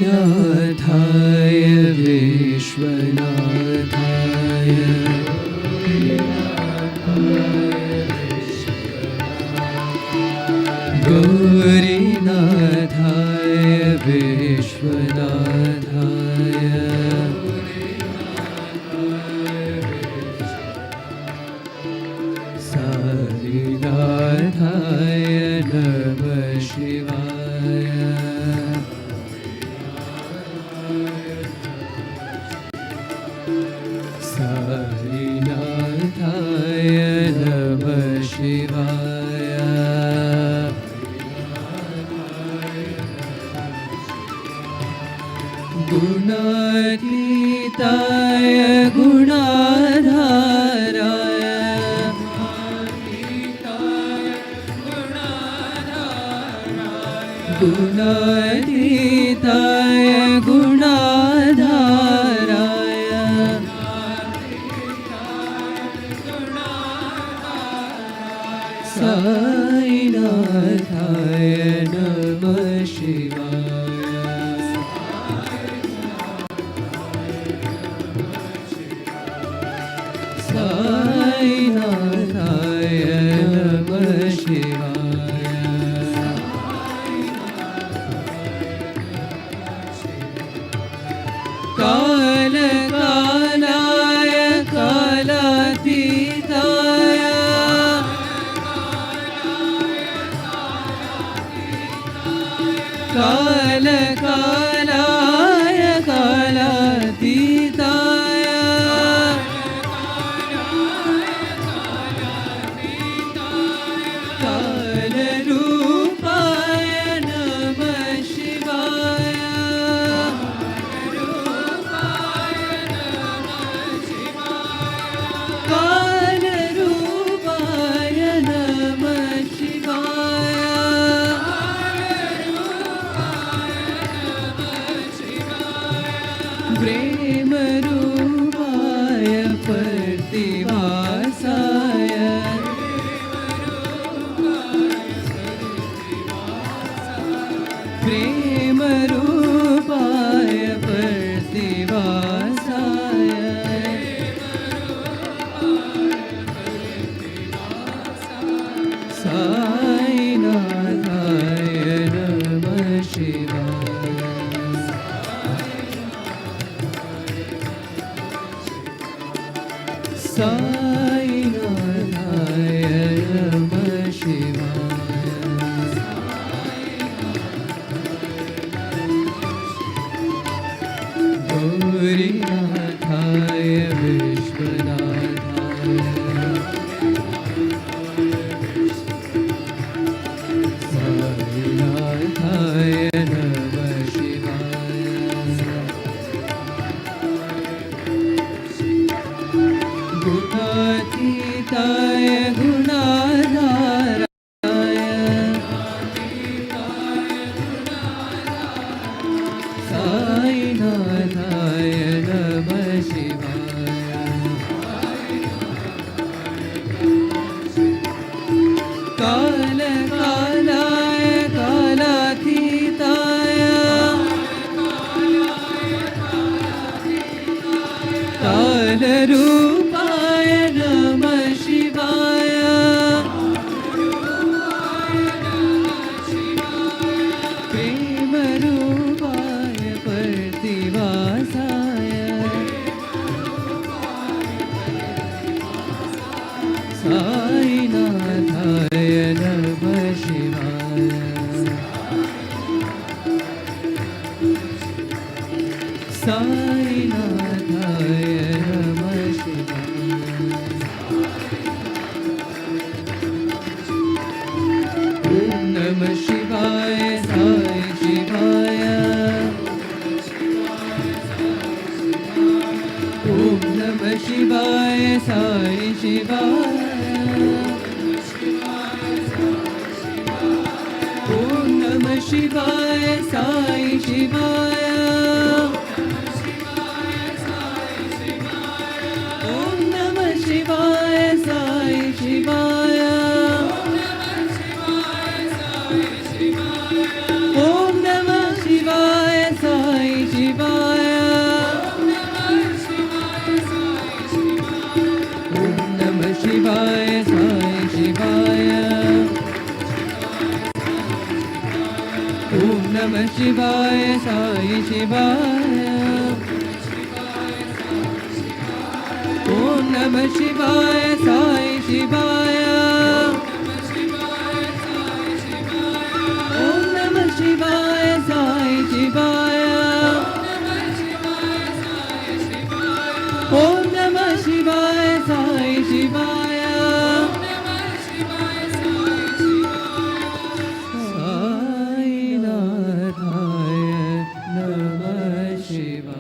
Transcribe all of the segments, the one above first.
गौरीनाथाय विश्वनाथाय गौरीनाथाय विश्वनाथाय साईनाथाय नमः शिवाय साईनाथाय नमः शिवाय गुणातीताय गुणाधाराय गुणातीताय गुणाधाराय साईनाथाय नमः शिवाय साईनाथाय नमः शिवाय कालकालाय कालातीताय कालकालाय कालातीताय कालरूपाय नमः शिवाय कालरूपाय नमः शिवाय प्रेमरूपाय प्रतिवासाय प्रेमरूपाय प्रतिवासाय साईनाथाय नमः शिवाय साईनाथाय नमः शिवाय गौरीनाथाय विश्वनाथाय साईनाथाय नमः शिवाय गुणातीताय गुणाधाराय साईनाथाय नमः शिवाय कालकालाय कालातीताय कालरूपाय नमः शिवाय प्रेमरूपाय प्रतिवासाय साईनाथाय नमः शिवाय साईनाथाय नमः शिवाय ॐ नमः शिवाय साई शिवाय ॐ नमः शिवाय साई शिवाय ॐ नमः शिवाय साई शिवाय ॐ नमः शिवाय साई शिवाय ॐ नमः शिवाय साई शिवाय साई शिवाय ओम नमः शिवाय साई शिवाय ओम नमः शिवाय साई शिवाय ओम नमः शिवाय साई शिवाय साईनाथाय नमः शिवाय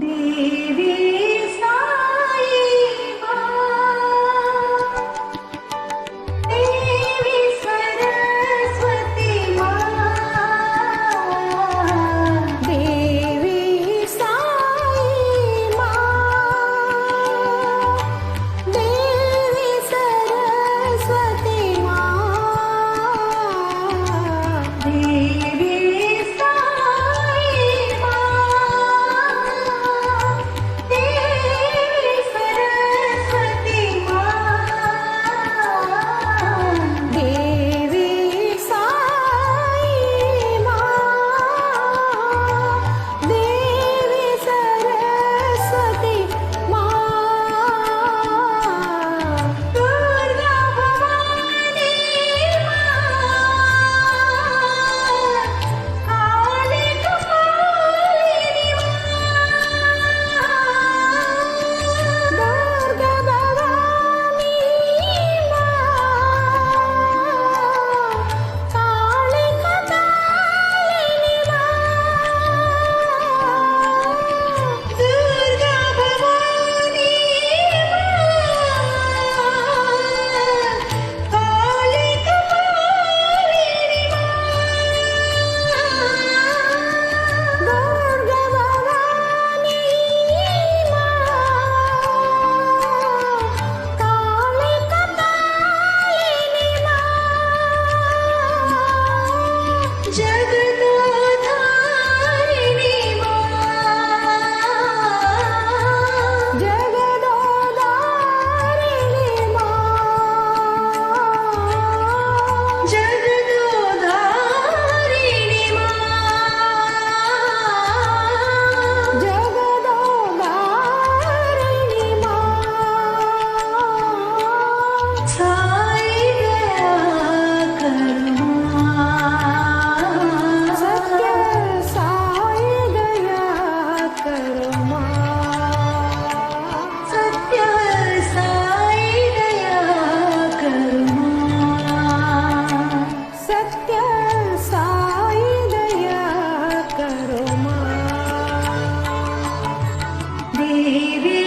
देवी साई देवी सरस्वती देवी साई देवी सरस्वती देवी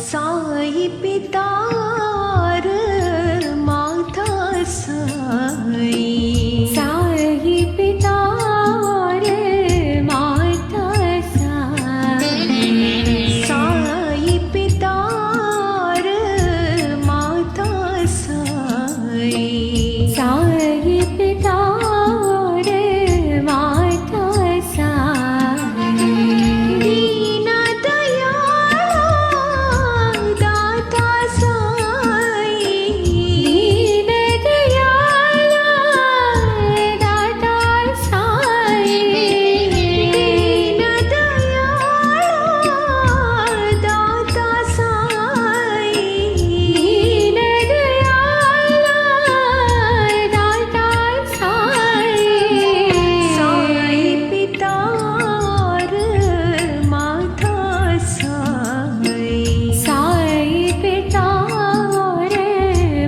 साई पितार माता साई साई पितार माता साई साई पितार माता साई साई पितार माता साई दीन दयाला दाता साई दीन दयाला दाता साई दीन दयाला दाता साई दीन दयाला दाता साई साई पितार माता साई साई पितार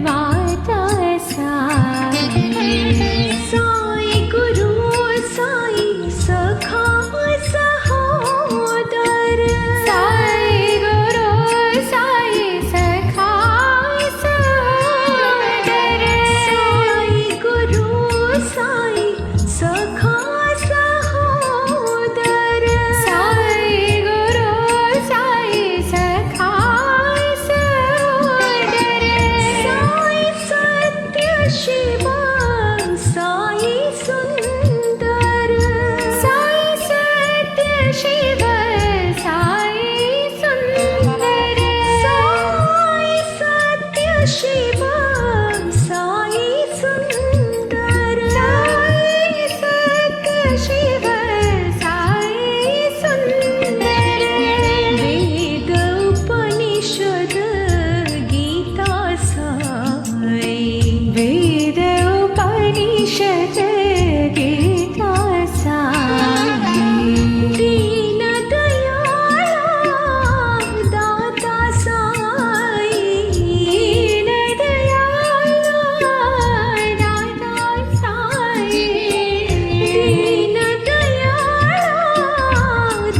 माता साई साई गुरु साई सखा सहोदर साई गुरु साई सखा सहोदर साई गुरु साई सखा सहोदर साई गुरु साई सखा सहोदर साई सत्य शिव साई सुंदर साई सत्य शिव साई सुंदर साई सत्य शिव साई सुंदर साई सत्य शिव साई सुंदर वेद उपनिषद गीता साई वेद उपनिषद गीता साई दीन दयाला दाता साई दीन दयाला दाता साई दीन दयाला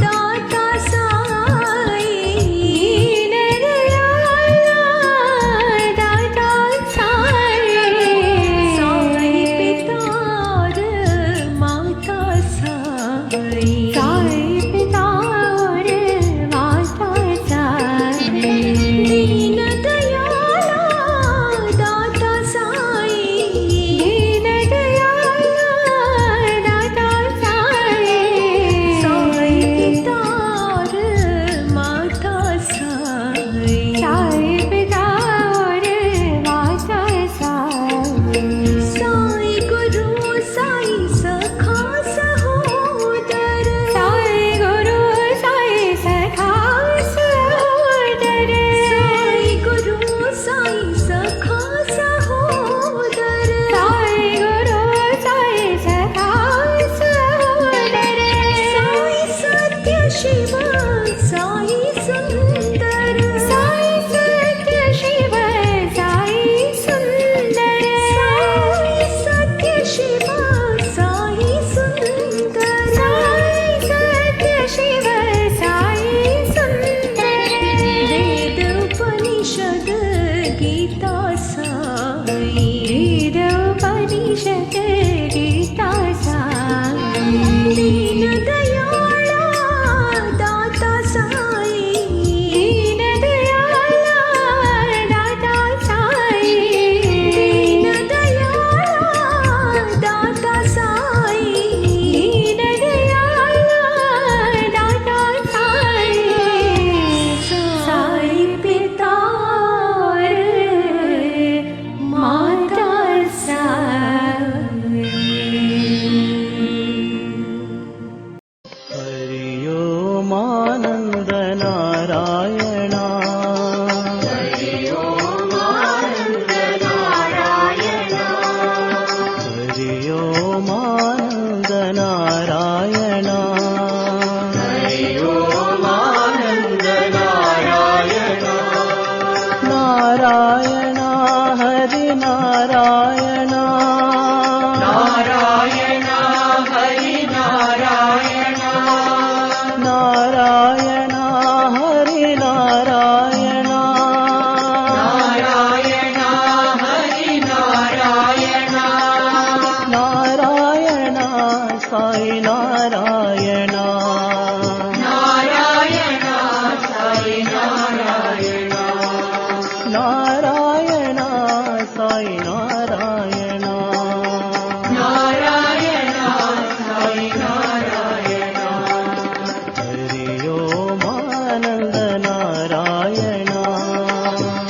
दाता साई दीन दयाला दाता साई साई पितार माता साई साई पितार माता साई दीन दयाला दाता साई दीन दयाला दाता साई साई पितार माता साई साई पितार माता साई साई गुरु साई सखा सहोदर साई गुरु साई सखा सहोदर साई गुरु साई सखा सहोदर साई गुरु साई सखा सहोदर साई सत्य शिव साई सुंदर साई सत्य शिव साई सुंदर साई सत्य शिव साई सुंदर साई सत्य शिव साई सुंदर वेद उपनिषद गीता साई वेद उपनिषद गीता साई दीन दयाला ओमानन्द नारायण हरि ओमानन्द नारायण हरि ओमानन्द नारायण हरि ओमानन्द नारायण नारायण हरि नारायण नारायण हरि नारायण नारायण हरि नारायण नारायण हरि नारायण नारायण साई नारायण नारायण साई नारायण नारायण साई नारायण नारायण साई नारायण हरि ओमानन्द नारायण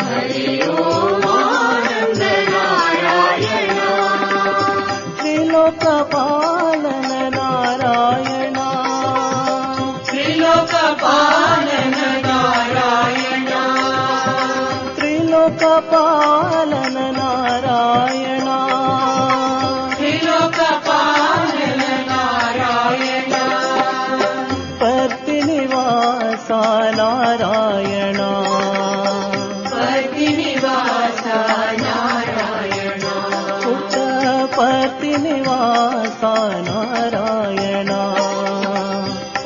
हरि ओमानन्द नारायण त्रिलोकपालन नारायण त्रिलोकपालन नारायण त्रिलोकपालन नारायण त्रिलोकपालन नारायण पतिनिवासा नारायण पतिनिवासा नारायण पतिनिवासा नारायण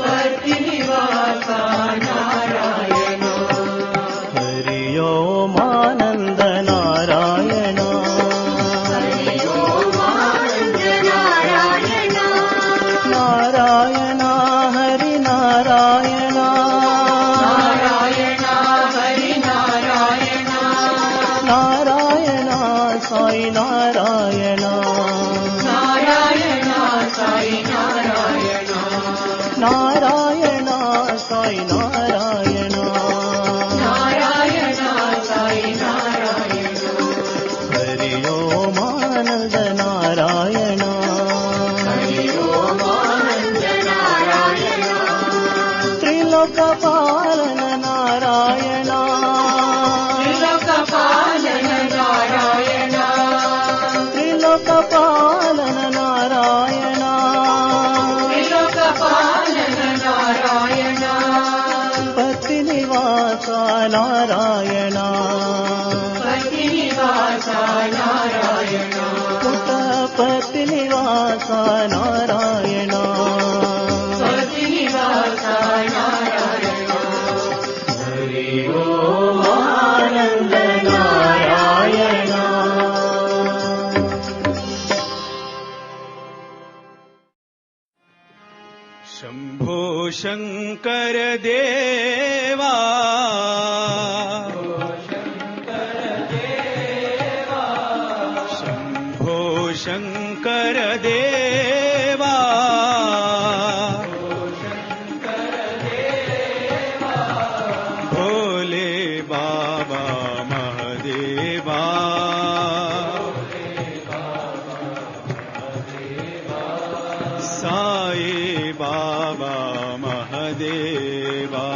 पतिनिवासा नारायण हरि ओमानन्द नारायण हरि ओमानन्द नारायण नारायण हरि नारायण नारायण हरि नारायण नारायण साई नारायण नारायण साई नारायण नारायण साई नारायण नारायण साई नारायण हरि ओमानन्द नारायण हरि ओमानन्द नारायण त्रिलोकपालन नारायण त्रिलोकपालन नारायण त्रिलोकपालन नारायण त्रिलोकपालन नारायण पतिनिवासा नारायण पतिनिवासा नारायण पतिनिवासा नारायण पतिनिवासा नारायण हरि ओमानन्द नारायण शम्भो शङ्कर देवा शम्भो शङ्कर देवा भोले बाबा महदेवा साई बाबा महदेवा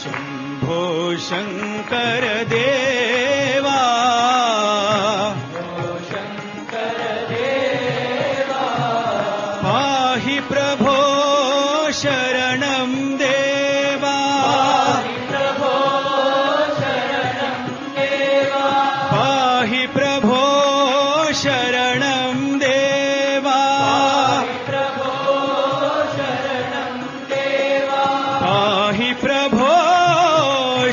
शम्भो शङ्कर देवा पाहि प्रभो शरणं देवा पाहि प्रभो शरणं देवा पाहि प्रभो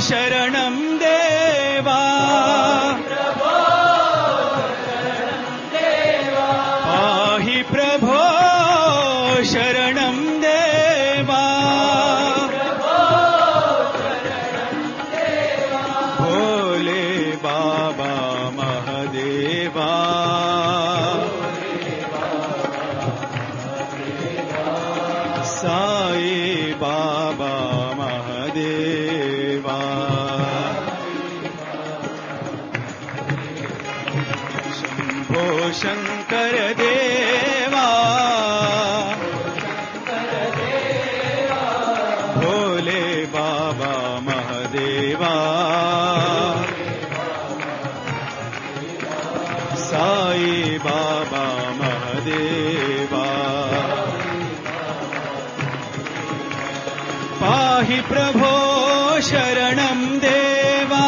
शरणं देवा पाहि प्रभो शरणं देवा भोले बाबा महदेवा साई बाबा महदेवा शंभो शंकर देवा पाहि प्रभो शरणं देवा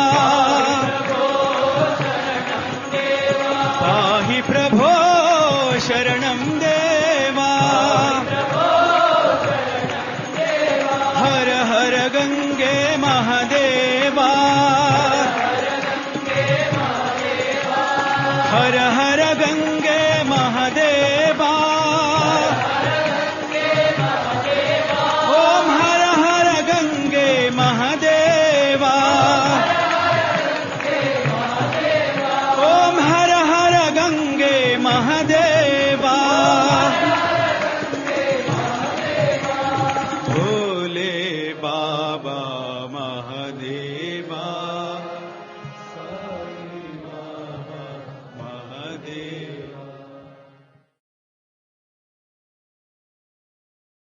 पाहि प्रभो शरणं देवा हर हर गंगे महादेवा